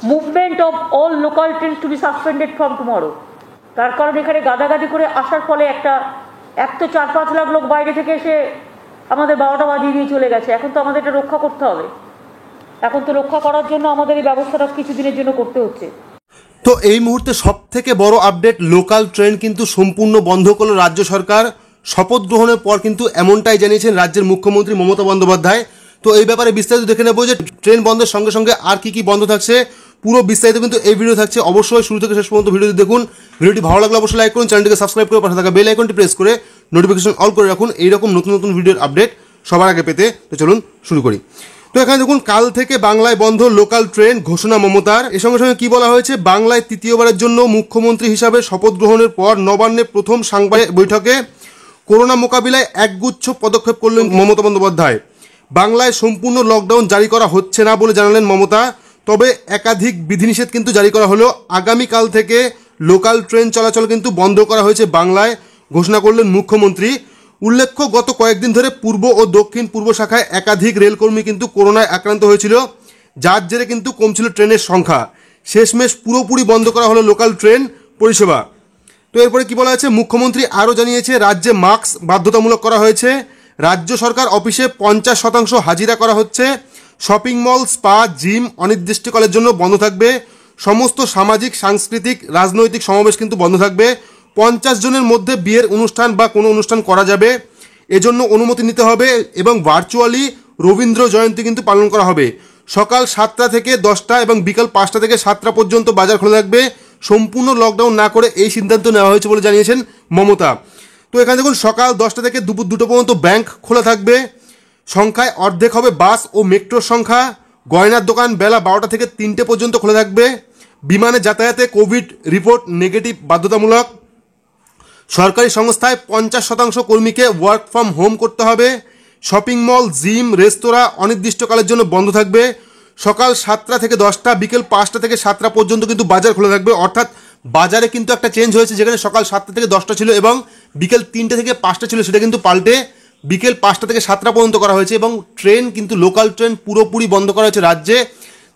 Movement of all local train to be suspended from tomorrow. তার কারণ এখানে গাদাগাদি করে আসার ফলে এক তো 4-5 লাখ লোক বাইরে থেকে এসে আমাদের 12টা বাজিয়ে দিয়ে চলে গেছে। এখন তো আমাদের এটা রক্ষা করতে হবে। এখন তো রক্ষা করার জন্য আমাদের এই ব্যবস্থাটা কিছুদিনের জন্য করতে হচ্ছে। তো এই মুহূর্তে সব থেকে বড় আপডেট, লোকাল ট্রেন কিন্তু সম্পূর্ণ বন্ধ করলো রাজ্য সরকার। শপথ গ্রহণের পর কিন্তু এমনটাই জানিয়েছেন রাজ্যের মুখ্যমন্ত্রী মমতা বন্দ্যোপাধ্যায়। তো এই ব্যাপারে বিস্তারিত দেখে নেবো যে ট্রেন বন্ধের সঙ্গে সঙ্গে আর কি বন্ধ থাকছে, পুরো বিস্তারিত কিন্তু এই ভিডিও থাকছে। অবশ্যই শুরু থেকে শেষ পর্যন্ত ভিডিওটি দেখুন। ভিডিওটি ভালো লাগলে অবশ্যই লাইক করুন, চ্যানেলটিকে সাবস্ক্রাইব করে পাশে থাকা বেল আইকনটি প্রেস করে নোটিফিকেশন অল করে রাখুন এইরকম নতুন নতুন ভিডিওর আপডেট সবার আগে পেতে। তো চলুন শুরু করি। তো এখানে দেখুন, কাল থেকে বাংলায় বন্ধ লোকাল ট্রেন ঘোষণা মমতার। এর সঙ্গে সঙ্গে কি বলা হয়েছে, বাংলায় তৃতীয়বারের জন্য মুখ্যমন্ত্রী হিসাবে শপথ গ্রহণের পর নবান্নে প্রথম সাংবাদিক বৈঠকে করোনা মোকাবিলায় একগুচ্ছ পদক্ষেপ করলেন মমতা বন্দ্যোপাধ্যায়। বাংলায় সম্পূর্ণ লকডাউন জারি করা হচ্ছে না বলে জানালেন মমতা, তবে একাধিক বিধিনিষেধ কিন্তু জারি করা হলো। আগামীকাল থেকে লোকাল ট্রেন চলাচল কিন্তু বন্ধ করা হয়েছে বাংলায়, ঘোষণা করলেন মুখ্যমন্ত্রী। উল্লেখ্য, গত কয়েকদিন ধরে পূর্ব ও দক্ষিণ পূর্ব শাখায় একাধিক রেলকর্মী কিন্তু করোনায় আক্রান্ত হয়েছিল, যার জেরে কিন্তু কমছিল ট্রেনের সংখ্যা। শেষমেশ পুরোপুরি বন্ধ করা হলো লোকাল ট্রেন পরিষেবা। তো এরপরে কি বলা হয়েছে, মুখ্যমন্ত্রী আরও জানিয়েছে রাজ্যে মাস্ক বাধ্যতামূলক করা হয়েছে। রাজ্য সরকার অফিসে 50% হাজিরা করা হচ্ছে। শপিং মল, স্পা, জিম অনির্দিষ্টকালের জন্য বন্ধ থাকবে। সমস্ত সামাজিক, সাংস্কৃতিক, রাজনৈতিক সমাবেশ কিন্তু বন্ধ থাকবে। 50 জনের মধ্যে বিয়ের অনুষ্ঠান বা কোনো অনুষ্ঠান করা যাবে, এজন্য অনুমতি নিতে হবে এবং ভার্চুয়ালি রবীন্দ্র জয়ন্তী কিন্তু পালন করা হবে। সকাল 7টা থেকে 10টা এবং বিকাল 5টা থেকে 7টা পর্যন্ত বাজার খোলা থাকবে। সম্পূর্ণ লকডাউন না করে এই সিদ্ধান্ত নেওয়া হয়েছে বলে জানিয়েছেন মমতা। তো এখানে দেখুন, সকাল 10টা থেকে দুপুর 2টা পর্যন্ত ব্যাংক খোলা থাকবে। সংখ্যায় অর্ধেক হবে বাস ও মেট্রোর সংখ্যা। গয়নার দোকান বেলা 12টা থেকে 3টে পর্যন্ত খোলা থাকবে। বিমানে যাতায়াতে কোভিড রিপোর্ট নেগেটিভ বাধ্যতামূলক। সরকারি সংস্থায় 50% কর্মীকে ওয়ার্ক ফ্রম হোম করতে হবে। শপিং মল, জিম, রেস্তোরাঁ অনির্দিষ্টকালের জন্য বন্ধ থাকবে। সকাল 7টা থেকে 10টা, বিকেল 5টা থেকে 7টা পর্যন্ত কিন্তু বাজার খোলা থাকবে। অর্থাৎ বাজারে কিন্তু একটা চেঞ্জ হয়েছে, যেখানে সকাল 7টা থেকে 10টা ছিল এবং বিকেল 3টে থেকে 5টা ছিল, সেটা কিন্তু পাল্টে বিকেল 5টা থেকে 7টা পর্যন্ত করা হয়েছে। এবং ট্রেন কিন্তু লোকাল ট্রেন পুরোপুরি বন্ধ করা হয়েছে রাজ্যে।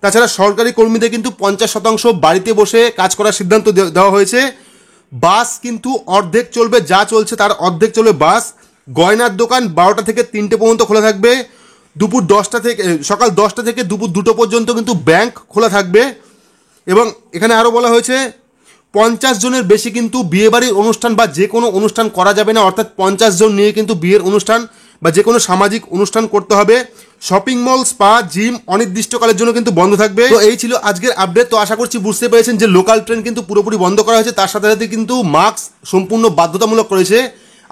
তাছাড়া সরকারি কর্মীদের কিন্তু 50% বাড়িতে বসে কাজ করার সিদ্ধান্ত দেওয়া হয়েছে। বাস কিন্তু অর্ধেক চলবে, যা চলছে তার অর্ধেক চলবে বাস। গয়নার দোকান 12টা থেকে 3টে পর্যন্ত খোলা থাকবে। সকাল 10টা থেকে দুপুর 2টো পর্যন্ত কিন্তু ব্যাংক খোলা থাকবে। এবং এখানে আরও বলা হয়েছে 50 জনের বেশি কিন্তু বিয়েবাড়ির অনুষ্ঠান বা যে কোনো অনুষ্ঠান করা যাবে না। অর্থাৎ 50 জন নিয়ে কিন্তু বিয়ের অনুষ্ঠান বা যে কোনো সামাজিক অনুষ্ঠান করতে হবে। শপিং মল, স্পা, জিম অনির্দিষ্টকালের জন্য কিন্তু বন্ধ থাকবে। তো এই ছিল আজকের আপডেট। তো আশা করছি বুঝতে পেরেছেন যে লোকাল ট্রেন কিন্তু পুরোপুরি বন্ধ করা হয়েছে, তার সাথে সাথে কিন্তু মাস্ক সম্পূর্ণ বাধ্যতামূলক করেছে।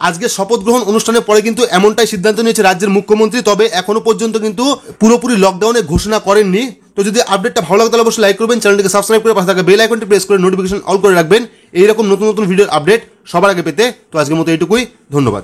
আজকে শপথ গ্রহণ অনুষ্ঠানের পরে কিন্তু এমনটাই সিদ্ধান্ত নিয়েছে রাজ্যের মুখ্যমন্ত্রী, তবে এখনো পর্যন্ত কিন্তু পুরোপুরি লকডাউনের ঘোষণা করেননি। তো যদি আপডেটটা ভালো লাগে তাহলে অবশ্যই লাইক করবেন, চ্যানেলটিকে সাবস্ক্রাইব করে পাশে থাকা বেল আইকনটি প্রেস করে নোটিফিকেশন অল করে রাখবেন এইরকম নতুন নতুন ভিডিওর আপডেট সবার আগে পেতে। তো আজকের মতো এইটুকুই, ধন্যবাদ।